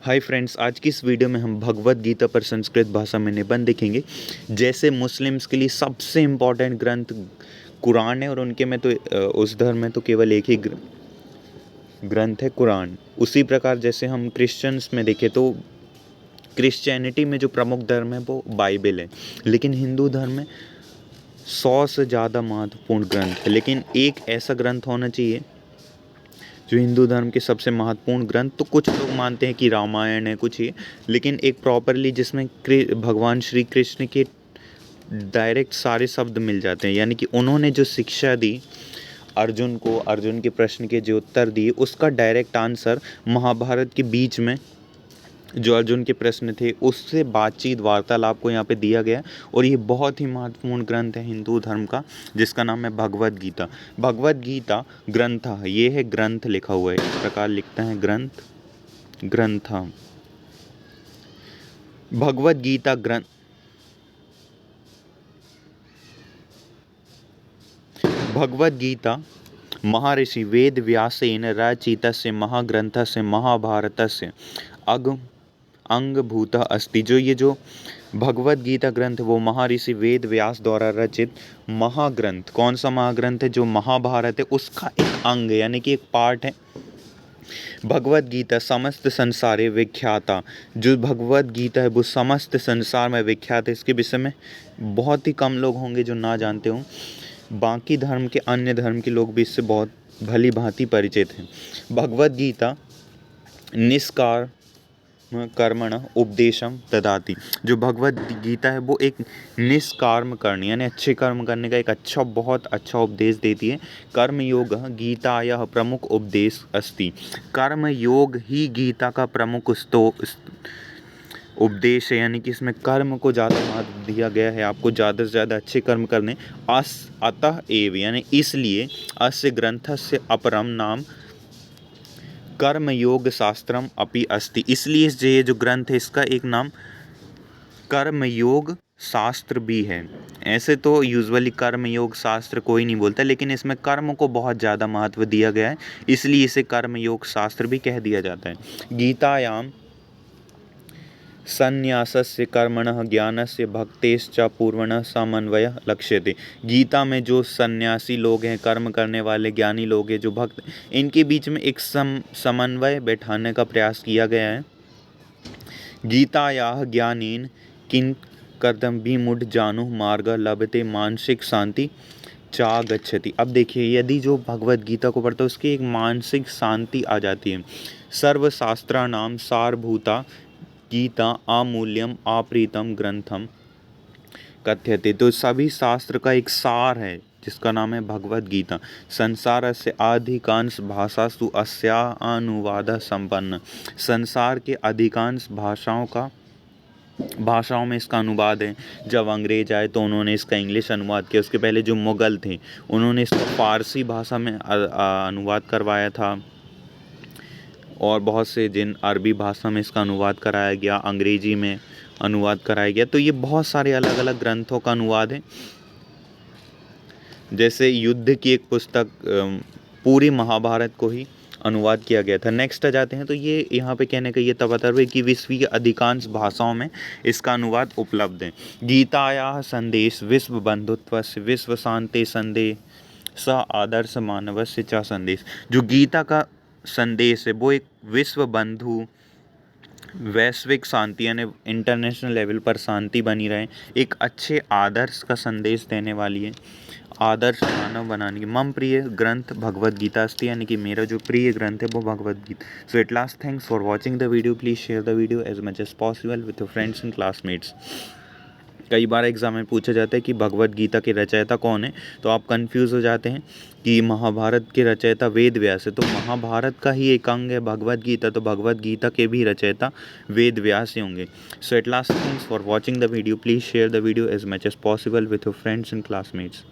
Hi friends, आज की इस वीडियो में हम भगवत गीता पर संस्कृत भाषा में निबंध देखेंगे। जैसे मुस्लिम्स के लिए सबसे इम्पोर्टेंट ग्रंथ कुरान है और उनके में तो उस धर्म में तो केवल एक ही ग्रंथ है कुरान। उसी प्रकार जैसे हम क्रिश्चियंस में देखें तो क्रिश्चियनिटी में जो प्रमुख धर्म है वो बाइबल है, लेकिन हिंदू धर्म में 100 से ज़्यादा महत्वपूर्ण ग्रंथ है। लेकिन एक ऐसा ग्रंथ होना चाहिए जो हिंदू धर्म के सबसे महत्वपूर्ण ग्रंथ, तो कुछ लोग मानते हैं कि रामायण है कुछ ही, लेकिन एक प्रॉपरली जिसमें भगवान श्री कृष्ण के डायरेक्ट सारे शब्द मिल जाते हैं, यानी कि उन्होंने जो शिक्षा दी अर्जुन को, अर्जुन के प्रश्न के जो उत्तर दिए उसका डायरेक्ट आंसर महाभारत के बीच में जो अर्जुन के प्रश्न थे उससे बातचीत वार्तालाप को यहाँ पे दिया गया है। और ये बहुत ही महत्वपूर्ण ग्रंथ है हिंदू धर्म का, जिसका नाम है भगवत गीता। भगवत गीता ग्रंथ है, ये है ग्रंथ लिखा हुआ है, इस प्रकार लिखते हैं ग्रंथ, ग्रंथ। भगवत गीता ग्रंथ, भगवत गीता महर्षि वेद व्यासेन रचितस्य महाग्रंथस्य महाभारतस्य अंगभूतः अस्ति। जो ये जो भगवत गीता ग्रंथ वो महर्षि वेद व्यास द्वारा रचित महाग्रंथ, कौन सा महाग्रंथ है? जो महाभारत है उसका एक अंग यानी कि एक पार्ट है। भगवत गीता समस्त संसारे विख्याता, जो भगवत गीता है वो समस्त संसार में विख्यात है। इसके विषय में बहुत ही कम लोग होंगे जो ना जानते हों। बाकी धर्म के, अन्य धर्म के लोग भी इससे बहुत भली भांति परिचित हैं। भगवत गीता निष्कार कर्मण उपदेशम ददाति। जो भगवत गीता है वो एक निष्काम करने यानी अच्छे कर्म करने का एक अच्छा, बहुत अच्छा उपदेश देती है। कर्म योग गीतायाः प्रमुख उपदेश अस्ति। कर्म योग ही गीता का प्रमुख उपदेश है, यानी कि इसमें कर्म को ज़्यादा महत्व दिया गया है। आपको ज़्यादा से ज़्यादा अच्छे कर्म करने। अतः एव यानी इसलिए अस्य ग्रंथस्य अपरम नाम कर्म योग शास्त्रम अपि अस्ति। इसलिए ये जो ग्रंथ है इसका एक नाम कर्म योग शास्त्र भी है। ऐसे तो यूजुअली कर्म योग शास्त्र कोई नहीं बोलता, लेकिन इसमें कर्म को बहुत ज़्यादा महत्व दिया गया है, इसलिए इसे कर्म योग शास्त्र भी कह दिया जाता है। गीतायाम संन्यासस्य कर्मणः ज्ञानस्य भक्तेश्च पूर्वणः समन्वयः लक्ष्यते। गीता में जो सन्यासी लोग हैं, कर्म करने वाले ज्ञानी लोग हैं, जो भक्त, इनके बीच में एक समन्वय बैठाने का प्रयास किया गया है। गीतायाः ज्ञानेन किं कर्तव्यं विमूढ़ जानुः मार्गः लभते मानसिक शांति चा गच्छति। अब देखिए, यदि जो भगवत गीता को पढ़ता है उसकी एक मानसिक शांति आ जाती है। सर्वशास्त्राणां सारभूता गीता अमूल्यम अप्रीतम ग्रंथम कथ्यते। तो सभी शास्त्र का एक सार है जिसका नाम है भगवत गीता। संसारस्य अधिकांश भाषासु अस्या अनुवादः संपन्न। संसार के अधिकांश भाषाओं में इसका अनुवाद है। जब अंग्रेज आए तो उन्होंने इसका इंग्लिश अनुवाद किया। उसके पहले जो मुग़ल थे उन्होंने इसको फारसी भाषा में अनुवाद करवाया था, और बहुत से जिन अरबी भाषा में इसका अनुवाद कराया गया, अंग्रेजी में अनुवाद कराया गया। तो ये बहुत सारे अलग अलग ग्रंथों का अनुवाद है। जैसे युद्ध की एक पुस्तक, पूरी महाभारत को ही अनुवाद किया गया था। नेक्स्ट आ जाते हैं, तो ये यहाँ पे कहने का ये तात्पर्य है कि विश्व की अधिकांश भाषाओं में इसका अनुवाद उपलब्ध है। गीतायाः संदेश विश्व बंधुत्वस्य विश्व शांति संदेश स आदर्श मानवस्य च संदेश। जो गीता का संदेश है वो एक विश्व बंधु, वैश्विक शांति यानी इंटरनेशनल लेवल पर शांति बनी रहे, एक अच्छे आदर्श का संदेश देने वाली है, आदर्श मानव बनाने की। मम प्रिय ग्रंथ भगवत गीता अस्ति, यानी कि मेरा जो प्रिय ग्रंथ है वो Bhagavad Gita. So at last, thanks for watching the video. Please share the video as much as possible with your friends and classmates. कई बार एग्जाम में पूछा जाता है कि भगवत गीता के रचयिता कौन है, तो आप कंफ्यूज हो जाते हैं कि महाभारत के रचयिता वेद व्यास है, तो महाभारत का ही एक अंग है भगवत गीता, तो भगवत गीता के भी रचयिता वेद व्यास ही होंगे। So at last, thanks for watching the video. Please share the video as much as possible with your friends and classmates.